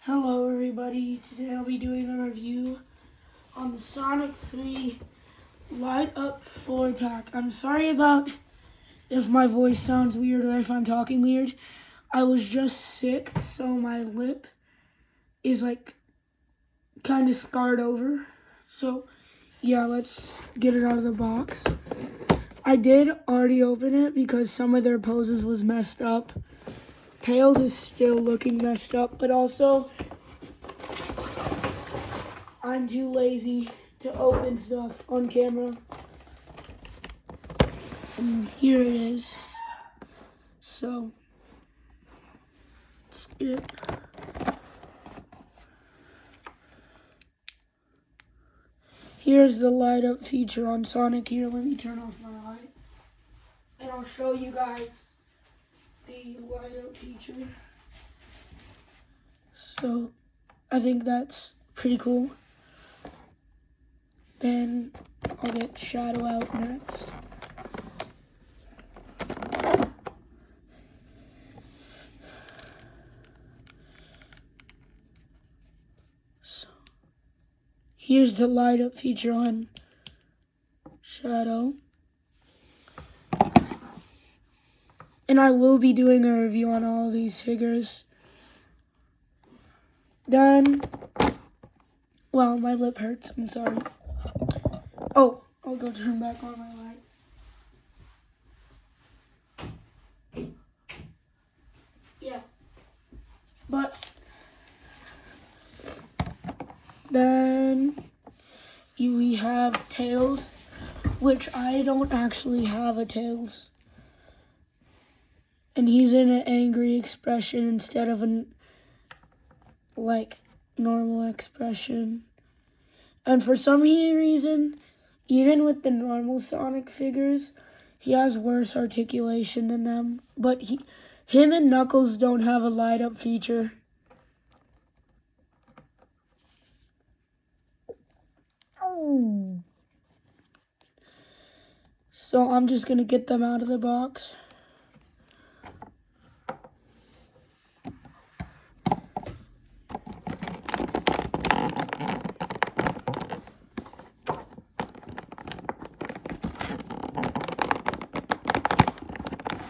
Hello everybody, today I'll be doing a review on the Sonic 3 Light Up 4-pack. I'm sorry about if my voice sounds weird or if I'm talking weird. I was just sick, so my lip is like kind of scarred over. So yeah, let's get it out of the box. I did already open it because some of their poses was messed up. Tails is still looking messed up, but also I'm too lazy to open stuff on camera. And here it is. So, let's get here's the light up feature on Sonic. Here, let me turn off my light. And I'll show you guys the light up feature. So, I think that's pretty cool. Then I'll get Shadow out next. So, here's the light up feature on Shadow. And I will be doing a review on all of these figures. Then, well, my lip hurts, I'm sorry. Oh, I'll go turn back on my lights. Yeah. But, then we have Tails, which I don't actually have a Tails. And he's in an angry expression instead of an, like, normal expression. And for some reason, even with the normal Sonic figures, he has worse articulation than them. But him and Knuckles don't have a light up feature. Oh. So I'm just gonna get them out of the box.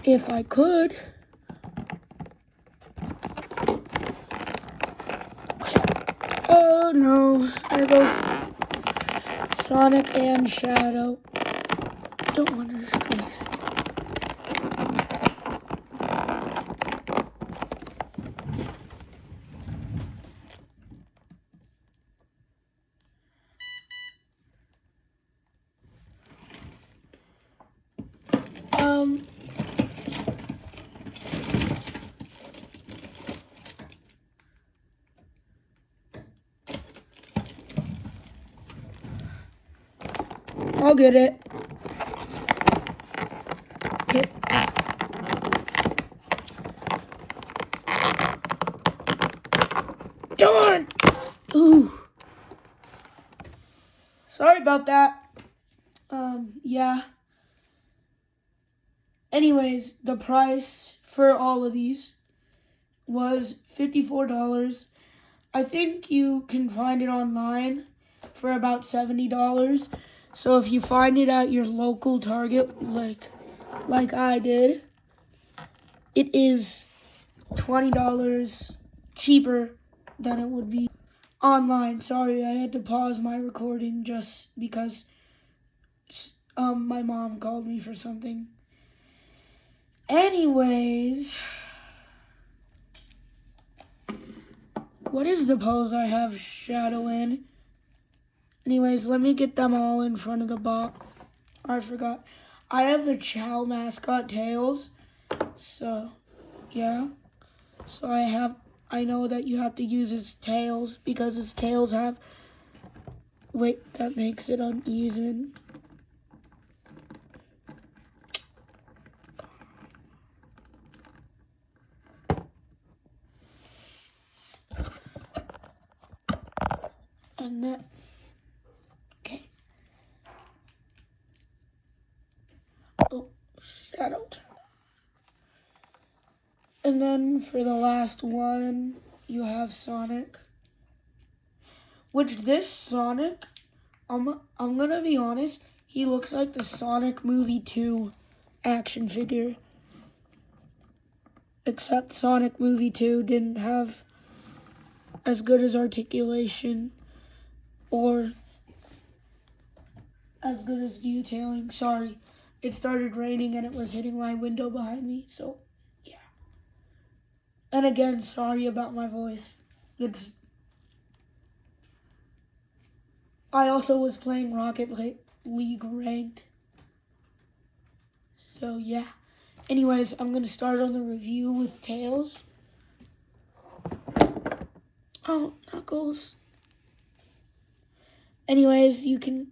If I could. Oh no, there goes Sonic and Shadow. Don't want to destroy it. I'll get it. Okay. Darn! Ooh. Sorry about that. Yeah. Anyways, the price for all of these was $54. I think you can find it online for about $70. So if you find it at your local Target, like I did, it is $20 cheaper than it would be online. Sorry, I had to pause my recording just because my mom called me for something. Anyways, what is the pose I have Shadow in? Anyways, let me get them all in front of the box. I forgot. I have the Chow mascot Tails. So, yeah. So I know that you have to use his tails because his tails have weight that makes it uneven. And then, okay. Oh, Shadow turn. And then for the last one, you have Sonic. Which this Sonic, I'm gonna be honest, he looks like the Sonic Movie 2 action figure. Except Sonic Movie 2 didn't have as good as articulation or as good as detailing. Sorry, it started raining and it was hitting my window behind me, so yeah. And again, sorry about my voice. I also was playing Rocket League Ranked. So yeah. Anyways, I'm going to start on the review with Tails. Oh, Knuckles. Anyways, you can...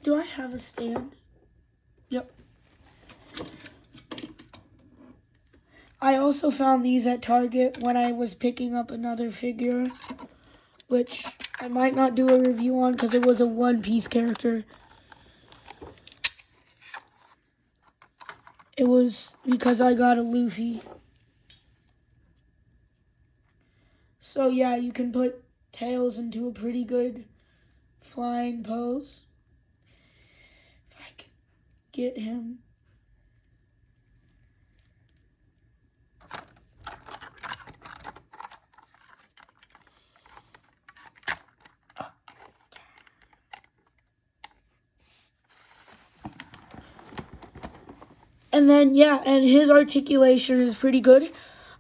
Do I have a stand? Yep. I also found these at Target when I was picking up another figure, which I might not do a review on because it was a One Piece character. It was because I got a Luffy. So yeah, you can put Tails into a pretty good flying pose. If I can get him. And then, yeah, and his articulation is pretty good.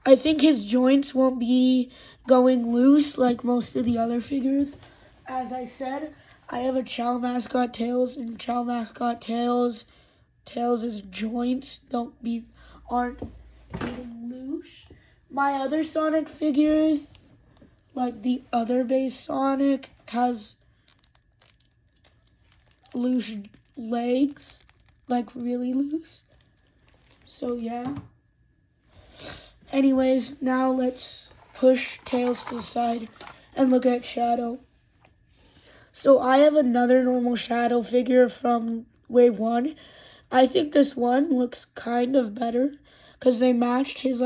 I think his joints won't be going loose like most of the other figures. As I said, I have a Chow Mascot Tails, and Chow Mascot Tails' joints aren't getting loose. My other Sonic figures, like the other base Sonic, has loose legs, like really loose. So yeah. Anyways, now let's push Tails to the side and look at Shadow. So I have another normal Shadow figure from Wave 1. I think this one looks kind of better because they matched his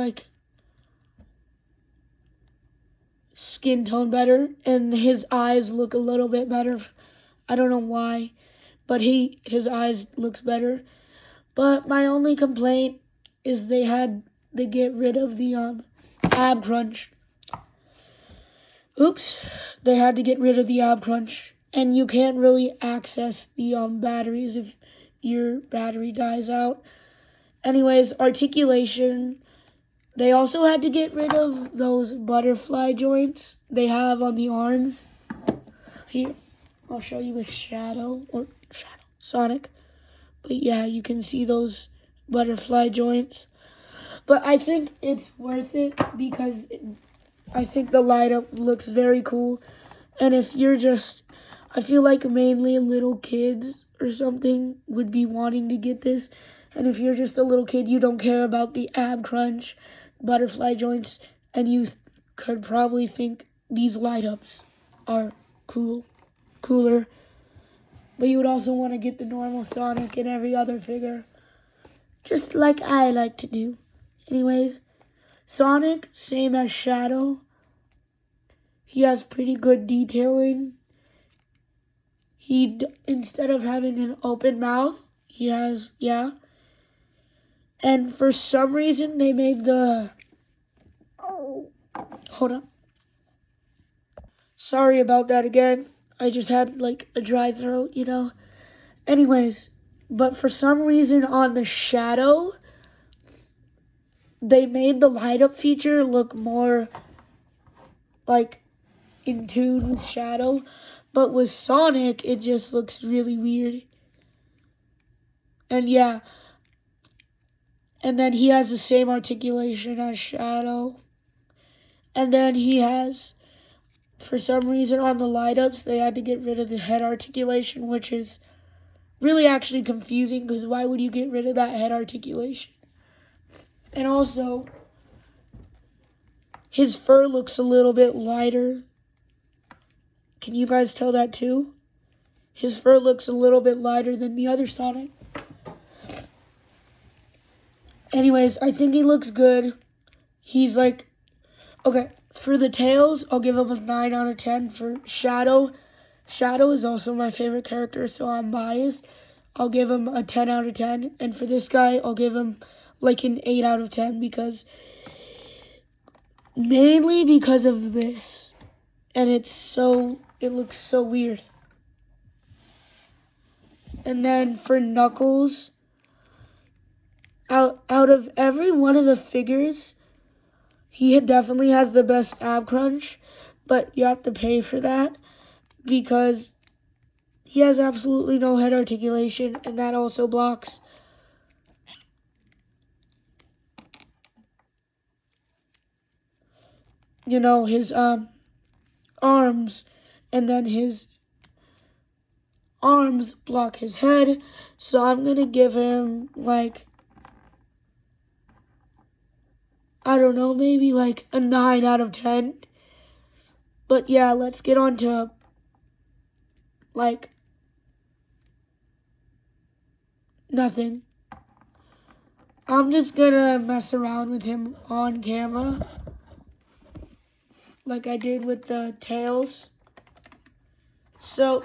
skin tone better, and his eyes look a little bit better. I don't know why, but his eyes looks better. But my only complaint is they had to get rid of the ab crunch. Oops, they had to get rid of the ab crunch, and you can't really access the batteries if your battery dies out. Anyways, articulation. They also had to get rid of those butterfly joints they have on the arms. Here, I'll show you with Sonic. But yeah, you can see those butterfly joints. But I think it's worth it because I think the light up looks very cool. And if you're I feel like mainly little kids or something would be wanting to get this. And if you're just a little kid, you don't care about the ab crunch, butterfly joints, and you could probably think these light ups are cooler. But you would also want to get the normal Sonic and every other figure, just like I like to do. Anyways, Sonic, same as Shadow. He has pretty good detailing. Instead of having an open mouth, he has, yeah. And for some reason, they made hold on. Sorry about that again. I just had a dry throat, Anyways, but for some reason on the Shadow, they made the light up feature look more in tune with Shadow. But with Sonic, it just looks really weird. And yeah. And then he has the same articulation as Shadow. And then he has, for some reason on the light ups, they had to get rid of the head articulation, which is really actually confusing because why would you get rid of that head articulation? And also, his fur looks a little bit lighter. Can you guys tell that too? His fur looks a little bit lighter than the other Sonic. Anyways, I think he looks good. He's okay, For the tails, I'll give him a 9 out of 10. For Shadow, Shadow is also my favorite character, so I'm biased. I'll give him a 10 out of 10. And for this guy, I'll give him like an 8 out of 10 mainly because of this. And it looks so weird. And then for Knuckles, out of every one of the figures, he definitely has the best ab crunch, but you have to pay for that because he has absolutely no head articulation, and that also blocks. His arms, and then his arms block his head. So I'm gonna give him like, I don't know, maybe like a 9 out of 10. But yeah, let's get on to like nothing. I'm just gonna mess around with him on camera like I did with the tails. So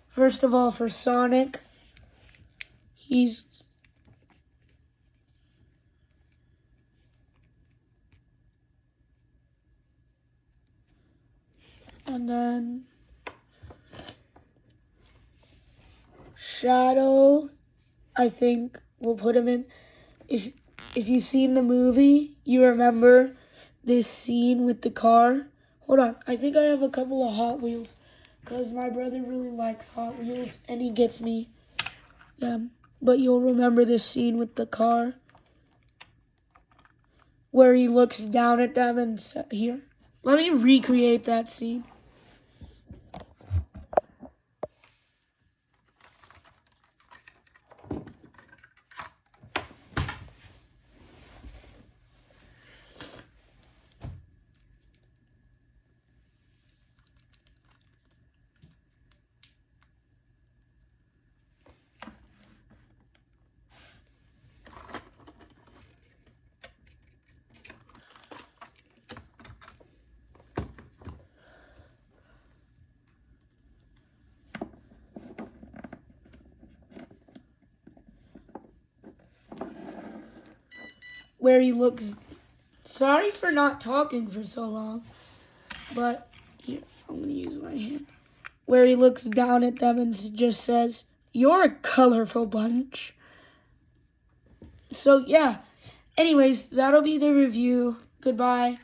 first of all, for Sonic, and then Shadow, I think we'll put him in. If you've seen the movie, you remember this scene with the car. Hold on, I think I have a couple of Hot Wheels because my brother really likes Hot Wheels and he gets me them. But you'll remember this scene with the car where he looks down at them and here. Let me recreate that scene. Where he looks, sorry for not talking for so long, but here, I'm going to use my hand. Where he looks down at them and just says, "You're a colorful bunch." So yeah, anyways, that'll be the review. Goodbye.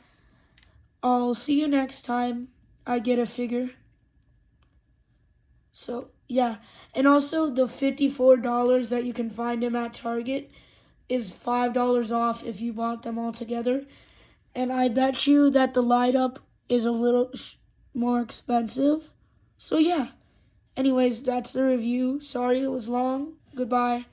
I'll see you next time I get a figure. So yeah, and also the $54 that you can find him at Target is $5 off if you bought them all together. And I bet you that the light up is a little more expensive. So yeah, anyways, that's the review. Sorry it was long. Goodbye.